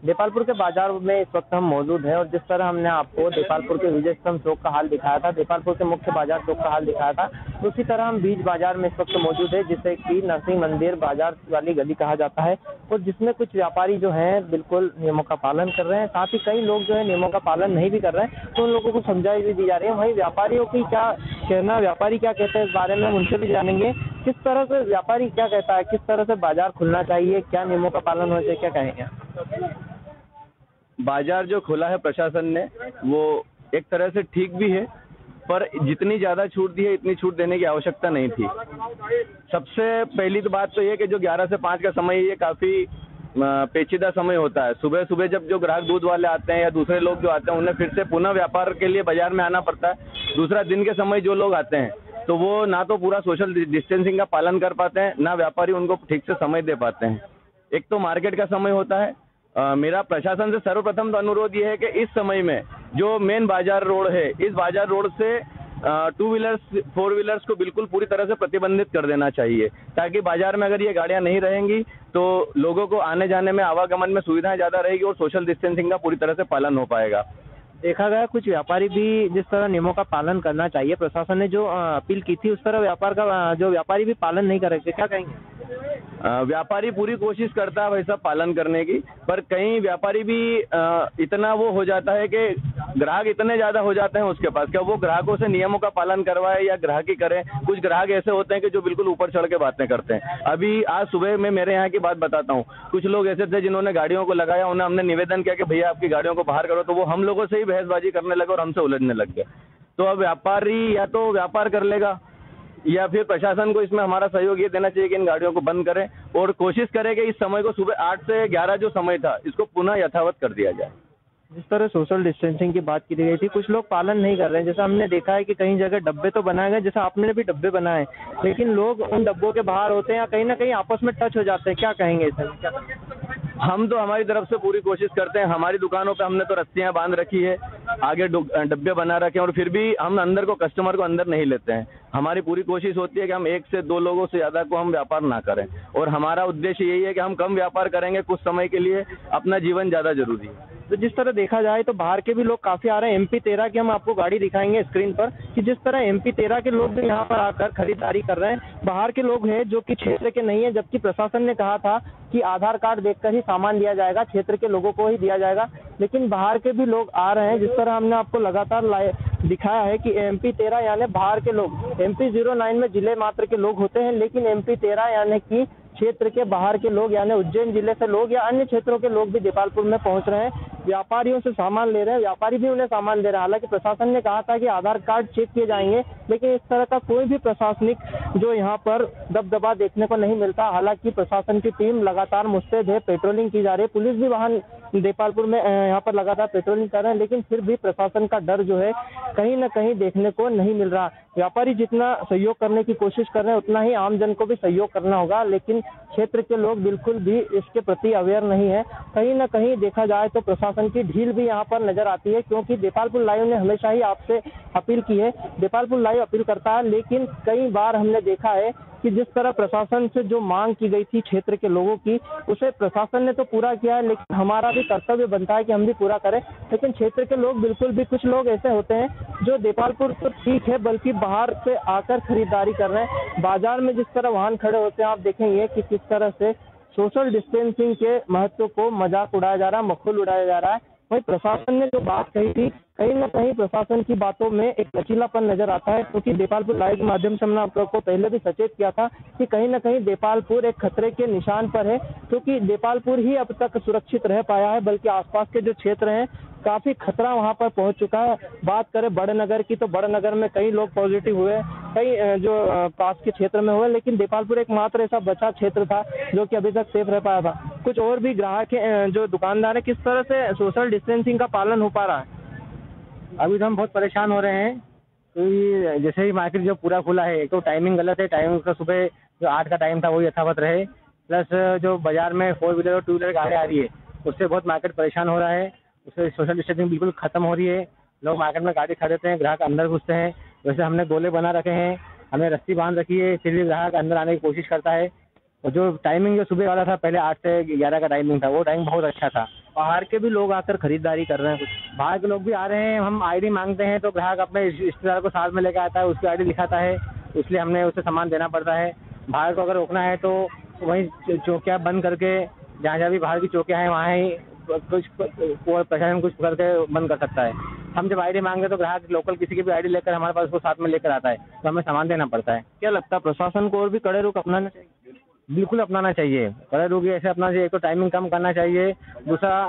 देपालपुर के बाजार में इस वक्त हम मौजूद हैं और जिस तरह हमने आपको देपालपुर के विजय स्तंभ चौक का हाल दिखाया था, देपालपुर के मुख्य बाजार चौक का हाल दिखाया था, उसी तरह हम बीच बाजार में इस वक्त मौजूद है, जिसे कि नरसिंह मंदिर बाजार वाली गली कहा जाता है और जिसमें कुछ व्यापारी जो हैं बिल्कुल नियमों का पालन कर रहे हैं, साथ ही कई लोग जो है नियमों का पालन नहीं भी कर रहे हैं, तो उन लोगों को समझाई भी दी जा रही है। वहीं व्यापारियों की क्या कहना, व्यापारी क्या कहते हैं इस बारे में हम उनसे भी जानेंगे। किस तरह से व्यापारी क्या कहता है, किस तरह से बाजार खुलना चाहिए, क्या नियमों का पालन होना चाहिए, क्या कहेंगे? बाजार जो खोला है प्रशासन ने वो एक तरह से ठीक भी है, पर जितनी ज़्यादा छूट दी है इतनी छूट देने की आवश्यकता नहीं थी। सबसे पहली तो बात तो ये कि जो 11 से 5 का समय है ये काफ़ी पेचीदा समय होता है। सुबह सुबह जब जो ग्राहक दूध वाले आते हैं या दूसरे लोग जो आते हैं उन्हें फिर से पुनः व्यापार के लिए बाजार में आना पड़ता है। दूसरा, दिन के समय जो लोग आते हैं तो वो ना तो पूरा सोशल डिस्टेंसिंग का पालन कर पाते हैं, ना व्यापारी उनको ठीक से समय दे पाते हैं। एक तो मार्केट का समय होता है। मेरा प्रशासन से सर्वप्रथम तो अनुरोध ये है कि इस समय में जो मेन बाजार रोड है, इस बाजार रोड से 2 व्हीलर्स 4 व्हीलर्स को बिल्कुल पूरी तरह से प्रतिबंधित कर देना चाहिए, ताकि बाजार में अगर ये गाड़ियां नहीं रहेंगी तो लोगों को आने जाने में, आवागमन में सुविधाएं ज़्यादा रहेगी और सोशल डिस्टेंसिंग का पूरी तरह से पालन हो पाएगा। देखा गया कुछ व्यापारी भी जिस तरह नियमों का पालन करना चाहिए, प्रशासन ने जो अपील की थी उस तरह व्यापार का जो व्यापारी भी पालन नहीं कर रहे थे, क्या कहेंगे? व्यापारी पूरी कोशिश करता है वैसा पालन करने की, पर कई व्यापारी भी इतना वो हो जाता है कि ग्राहक इतने ज़्यादा हो जाते हैं उसके पास, क्या वो ग्राहकों से नियमों का पालन करवाए या ग्राहकी करें। कुछ ग्राहक ऐसे होते हैं कि जो बिल्कुल ऊपर चढ़ के बातें करते हैं। अभी आज सुबह में मेरे यहाँ की बात बताता हूँ, कुछ लोग ऐसे थे जिन्होंने गाड़ियों को लगाया, उन्हें हमने निवेदन किया कि भैया आपकी गाड़ियों को बाहर करो, तो वो हम लोगों से ही बहसबाजी करने लगे और हमसे उलझने लग गए। तो अब व्यापारी या तो व्यापार कर लेगा या फिर प्रशासन को इसमें हमारा सहयोग ये देना चाहिए कि इन गाड़ियों को बंद करें और कोशिश करें कि इस समय को सुबह 8 से 11 जो समय था इसको पुनः यथावत कर दिया जाए। जिस तरह सोशल डिस्टेंसिंग की बात की गई थी, कुछ लोग पालन नहीं कर रहे हैं। जैसा हमने देखा है कि कई जगह डब्बे तो बनाए गए, जैसा आपने भी डब्बे बनाए, लेकिन लोग उन डब्बों के बाहर होते हैं या कहीं ना कहीं आपस में टच हो जाते हैं, क्या कहेंगे इसमें? हम तो हमारी तरफ से पूरी कोशिश करते हैं। हमारी दुकानों पे हमने तो रस्सियां बांध रखी है, आगे डब्बे बना रखे हैं और फिर भी हम अंदर को, कस्टमर को अंदर नहीं लेते हैं। हमारी पूरी कोशिश होती है कि हम 1 से 2 लोगों से ज़्यादा को हम व्यापार ना करें और हमारा उद्देश्य यही है कि हम कम व्यापार करेंगे, कुछ समय के लिए अपना जीवन ज़्यादा जरूरी है। तो जिस तरह देखा जाए तो बाहर के भी लोग काफ़ी आ रहे हैं। MP13 की हम आपको गाड़ी दिखाएंगे स्क्रीन पर कि जिस तरह MP13 के लोग भी यहाँ पर आकर खरीदारी कर रहे हैं। बाहर के लोग हैं जो कि क्षेत्र के नहीं है, जबकि प्रशासन ने कहा था कि आधार कार्ड देखकर ही सामान दिया जाएगा, क्षेत्र के लोगों को ही दिया जाएगा, लेकिन बाहर के भी लोग आ रहे हैं। जिस तरह हमने आपको लगातार दिखाया है कि MP13 यानी बाहर के लोग, MP09 में जिले मात्र के लोग होते हैं, लेकिन MP13 यानी कि क्षेत्र के बाहर के लोग यानी उज्जैन जिले से लोग या अन्य क्षेत्रों के लोग भी देपालपुर में पहुंच रहे हैं, व्यापारियों से सामान ले रहे हैं, व्यापारी भी उन्हें सामान दे रहे हैं। हालांकि प्रशासन ने कहा था कि आधार कार्ड चेक किए जाएंगे, लेकिन इस तरह का कोई भी प्रशासनिक जो यहाँ पर दबदबा देखने को नहीं मिलता। हालांकि प्रशासन की टीम लगातार मुस्तैद है, पेट्रोलिंग की जा रही है, पुलिस भी वाहन देपालपुर में यहाँ पर लगातार पेट्रोलिंग कर रहे हैं, लेकिन फिर भी प्रशासन का डर जो है कहीं ना कहीं देखने को नहीं मिल रहा। व्यापारी जितना सहयोग करने की कोशिश कर रहे हैं उतना ही आम जन को भी सहयोग करना होगा, लेकिन क्षेत्र के लोग बिल्कुल भी इसके प्रति अवेयर नहीं है। कहीं ना कहीं देखा जाए तो प्रशासन की ढील भी यहाँ पर नजर आती है, क्योंकि देपालपुर लाइव ने हमेशा ही आपसे अपील की है, देपालपुर लाइव अपील करता है, लेकिन कई बार हमने देखा है कि जिस तरह प्रशासन से जो मांग की गई थी क्षेत्र के लोगों की, उसे प्रशासन ने तो पूरा किया है, लेकिन हमारा भी कर्तव्य बनता है कि हम भी पूरा करें। लेकिन क्षेत्र के लोग बिल्कुल भी, कुछ लोग ऐसे होते हैं जो देपालपुर तो ठीक है बल्कि बाहर से आकर खरीदारी कर रहे हैं। बाजार में जिस तरह वाहन खड़े होते हैं आप देखेंगे कि किस तरह से सोशल डिस्टेंसिंग के महत्व को मजाक उड़ाया जा रहा है, मखौल उड़ाया जा रहा है। वही प्रशासन ने जो बात कही थी, कहीं ना कहीं प्रशासन की बातों में एक लचीलापन नजर आता है, क्योंकि देपालपुर लाइव के माध्यम से हमने आपको पहले भी सचेत किया था कि कहीं ना कहीं देपालपुर एक खतरे के निशान पर है, क्योंकि देपालपुर ही अब तक सुरक्षित रह पाया है, बल्कि आसपास के जो क्षेत्र हैं काफी खतरा वहां पर पहुंच चुका है। बात करें बड़नगर की तो बड़नगर में कई लोग पॉजिटिव हुए, कई जो पास के क्षेत्र में हुए, लेकिन देपालपुर एकमात्र ऐसा बचा क्षेत्र था जो कि अभी तक सेफ रह पाया था। कुछ और भी ग्राहक जो दुकानदार है, किस तरह से सोशल डिस्टेंसिंग का पालन हो पा रहा है? अभी तो हम बहुत परेशान हो रहे हैं, क्योंकि जैसे ही मार्केट जो पूरा खुला है, एक तो टाइमिंग गलत है, टाइमिंग का सुबह जो 8 का टाइम था वही यथावत रहे, प्लस जो बाजार में 4 व्हीलर और 2 व्हीलर गाड़ी आ रही है उससे बहुत मार्केट परेशान हो रहा है। उससे सोशल डिस्टेंसिंग बिल्कुल खत्म हो रही है, लोग मार्केट में गाड़ी खरीदते हैं, ग्राहक अंदर घुसते हैं। वैसे हमने गोले बना रखे हैं, हमने रस्सी बांध रखी है, फिर भी ग्राहक अंदर आने की कोशिश करता है। और जो टाइमिंग जो सुबह वाला था, पहले 8 से 11 का टाइमिंग था, वो टाइम बहुत अच्छा था, बाहर के भी लोग आकर खरीदारी कर रहे हैं कुछ। बाहर के लोग भी आ रहे हैं, हम आईडी मांगते हैं तो ग्राहक अपने रिश्तेदार को साथ में लेकर आता है, उसकी आईडी दिखाता है, इसलिए हमने उसे सामान देना पड़ता है। बाहर को अगर रोकना है तो वहीं चौकियाँ बंद करके, जहाँ जहाँ भी बाहर की चौकियाँ हैं वहाँ ही कुछ प्रशासन कुछ करके बंद कर सकता है। हम जब आईडी मांगते तो ग्राहक लोकल किसी की भी आईडी लेकर हमारे पास उसको साथ में लेकर आता है, तो हमें सामान देना पड़ता है। क्या लगता है प्रशासन को और भी कड़े रुख अपनाना चाहिए? बिल्कुल अपनाना चाहिए, कड़े रुख ऐसे अपना चाहिए। एक तो टाइमिंग कम करना चाहिए, दूसरा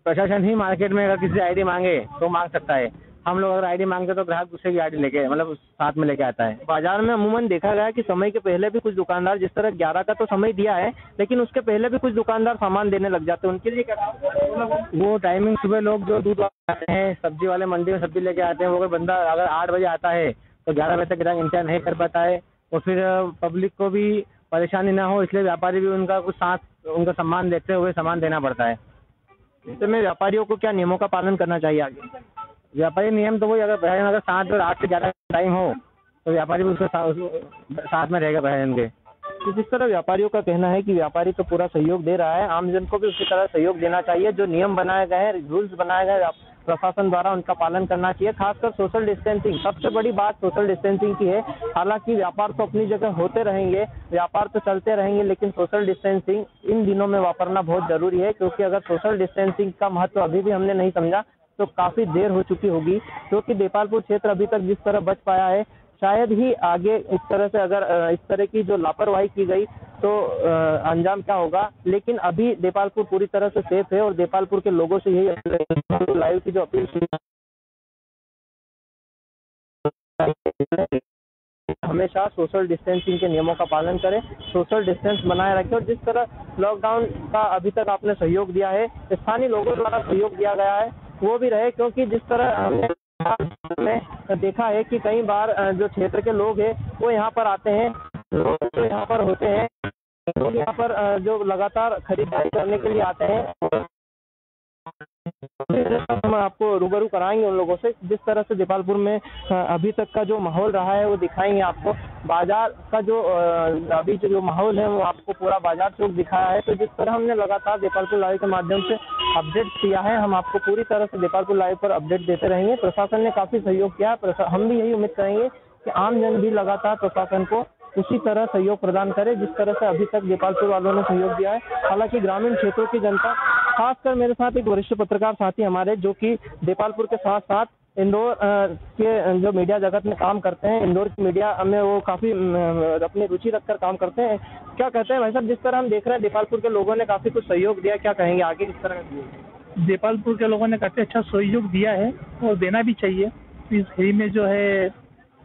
प्रशासन ही मार्केट में अगर किसी आईडी मांगे तो मांग सकता है। हम लोग अगर आईडी मांगते तो ग्राहक दूसरे की आईडी लेके मतलब साथ में लेके आता है। बाजार में अमूमन देखा गया है कि समय के पहले भी कुछ दुकानदार, जिस तरह 11 का तो समय दिया है, लेकिन उसके पहले भी कुछ दुकानदार सामान देने लग जाते हैं, उनके लिए क्या? वो टाइमिंग सुबह लोग जो दूध आते हैं, सब्जी वाले मंडी में सब्जी लेके आते हैं, वो अगर बंदा अगर 8 बजे आता है तो 11 बजे तक ग्राहक इंतजार नहीं कर पाता है, और फिर पब्लिक को भी परेशानी ना हो इसलिए व्यापारी भी उनका कुछ साथ उनका सम्मान देखते हुए सामान देना पड़ता है। ऐसे में व्यापारियों को क्या नियमों का पालन करना चाहिए आगे? व्यापारी नियम तो वही, अगर 7 और 8 से ज़्यादा टाइम हो तो व्यापारी भी उसके साथ में रहेगा प्रशासन के। तो जिस तरह व्यापारियों का कहना है कि व्यापारी तो पूरा सहयोग दे रहा है, आमजन को भी उसी तरह सहयोग देना चाहिए। जो नियम बनाए गए हैं, रूल्स बनाए गए प्रशासन द्वारा, उनका पालन करना चाहिए। खासकर सोशल डिस्टेंसिंग, सबसे बड़ी बात सोशल डिस्टेंसिंग की है। हालांकि व्यापार तो अपनी जगह होते रहेंगे, व्यापार तो चलते रहेंगे, लेकिन सोशल डिस्टेंसिंग इन दिनों में वापरना बहुत जरूरी है, क्योंकि अगर सोशल डिस्टेंसिंग का महत्व अभी भी हमने नहीं समझा तो काफी देर हो चुकी होगी। क्योंकि देपालपुर क्षेत्र अभी तक जिस तरह बच पाया है, शायद ही आगे इस तरह से अगर इस तरह की जो लापरवाही की गई तो अंजाम क्या होगा। लेकिन अभी देपालपुर पूरी तरह से सेफ है, और देपालपुर के लोगों से यही लाइव की जो अपील हमेशा सोशल डिस्टेंसिंग के नियमों का पालन करें, सोशल डिस्टेंस बनाए रखें, और जिस तरह लॉकडाउन का अभी तक आपने सहयोग दिया है, स्थानीय लोगों द्वारा सहयोग दिया गया है, वो भी रहे। क्योंकि जिस तरह हमने देखा है कि कई बार जो क्षेत्र के लोग हैं वो यहाँ पर आते हैं, तो यहाँ पर होते हैं, लोग यहाँ पर जो लगातार खरीदारी करने के लिए आते हैं। हम आपको रूबरू कराएंगे उन लोगों से, जिस तरह से देपालपुर में अभी तक का जो माहौल रहा है वो दिखाएंगे आपको। बाजार का जो अभी जो माहौल है वो आपको पूरा बाजार चौक दिखाया है। तो जिस तरह हमने लगातार देपालपुर लाइव के माध्यम से अपडेट किया है, हम आपको पूरी तरह से देपालपुर लाइव पर अपडेट देते रहेंगे। प्रशासन ने काफी सहयोग किया है, हम भी यही उम्मीद करेंगे कि आम जन भी लगातार प्रशासन को उसी तरह सहयोग प्रदान करे जिस तरह से अभी तक देपालपुर वालों ने सहयोग दिया है। हालांकि ग्रामीण क्षेत्रों की जनता, खासकर मेरे साथ एक वरिष्ठ पत्रकार साथी हमारे जो कि देपालपुर के साथ साथ इंदौर के जो मीडिया जगत में काम करते हैं, इंदौर की मीडिया में वो काफी अपनी रुचि रखकर काम करते हैं। क्या कहते हैं भाई साहब, जिस तरह हम देख रहे हैं देपालपुर के लोगों ने काफी कुछ सहयोग दिया, क्या कहेंगे आगे किस तरह? देपालपुर के लोगों ने काफी अच्छा सहयोग दिया है और देना भी चाहिए। इस घड़ी में जो है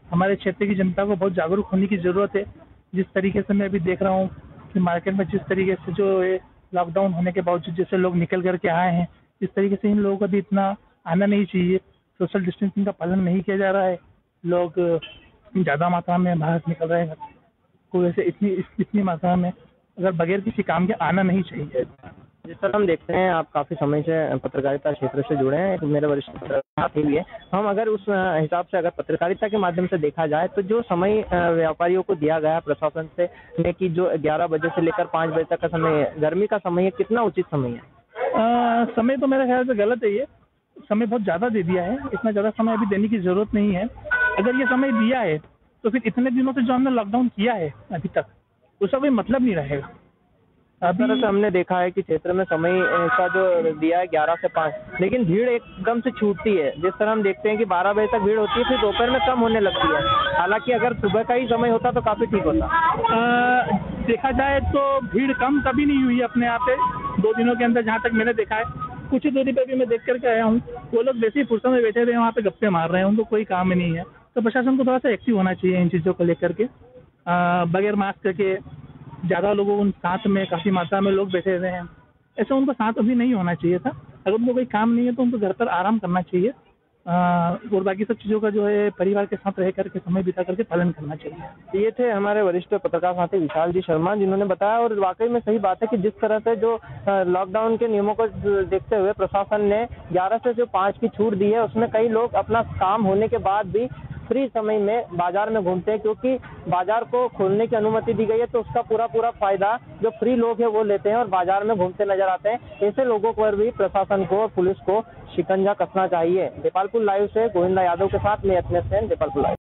हमारे क्षेत्र की जनता को बहुत जागरूक होने की ज़रूरत है। जिस तरीके से मैं अभी देख रहा हूँ कि मार्केट में जिस तरीके से जो है लॉकडाउन होने के बावजूद जैसे लोग निकल करके आए हैं, इस तरीके से इन लोगों को भी इतना आना नहीं चाहिए। सोशल डिस्टेंसिंग का पालन नहीं किया जा रहा है, लोग ज़्यादा मात्रा में बाहर निकल रहे हैं। कोई ऐसे इतनी मात्रा में अगर बगैर किसी काम के आना नहीं चाहिए। जिस तरह हम देखते हैं आप काफी समय से पत्रकारिता क्षेत्र से जुड़े हैं, मेरे वरिष्ठ पत्रकार भी है। हम अगर उस हिसाब से अगर पत्रकारिता के माध्यम से देखा जाए तो जो समय व्यापारियों को दिया गया प्रशासन से कि जो 11 बजे से लेकर 5 बजे तक का समय है, गर्मी का समय है, कितना उचित समय है? समय तो मेरे ख्याल से गलत है। ये समय बहुत ज़्यादा दे दिया है, इतना ज़्यादा समय अभी देने की ज़रूरत नहीं है। अगर ये समय दिया है तो फिर इतने दिनों से जो हमने लॉकडाउन किया है अभी तक, उसका कोई मतलब नहीं रहेगा। इस तरह से हमने देखा है कि क्षेत्र में समय का जो दिया है 11 से 5, लेकिन भीड़ एकदम से छूटती है। जिस तरह हम देखते हैं कि 12 बजे तक भीड़ होती है, फिर दोपहर में कम होने लगती है। हालांकि अगर सुबह का ही समय होता तो काफी ठीक होता। देखा जाए तो भीड़ कम कभी नहीं हुई अपने यहाँ पे 2 दिनों के अंदर, जहाँ तक मैंने देखा है। कुछ ही दूरी पे भी मैं देख करके आया हूँ, वो लोग वैसे ही फुर्सत में बैठे हुए वहाँ पे गप्पे मार रहे हैं, उनको कोई काम ही नहीं है। तो प्रशासन को थोड़ा सा एक्टिव होना चाहिए इन चीज़ों को लेकर के। बगैर मास्क के ज़्यादा लोगों उन साथ में काफ़ी मात्रा में लोग बैठे हुए हैं, ऐसा उनको साथ अभी नहीं होना चाहिए था। अगर उनको कोई काम नहीं है तो उनको घर पर आराम करना चाहिए, और बाकी सब चीज़ों का जो है परिवार के साथ रह करके समय बिता करके पालन करना चाहिए। ये थे हमारे वरिष्ठ पत्रकार साथी विशाल जी शर्मा, जिन्होंने बताया, और वाकई में सही बात है कि जिस तरह से जो लॉकडाउन के नियमों को देखते हुए प्रशासन ने 11 से जो 5 की छूट दी है, उसमें कई लोग अपना काम होने के बाद भी फ्री समय में बाजार में घूमते हैं, क्योंकि बाजार को खोलने की अनुमति दी गई है तो उसका पूरा फायदा जो फ्री लोग हैं वो लेते हैं और बाजार में घूमते नजर आते हैं। ऐसे लोगों पर भी प्रशासन को और पुलिस को शिकंजा कसना चाहिए। देपालपुर लाइव से गोविंदा यादव के साथ मैं यत्नेश सेन, देपालपुर लाइव।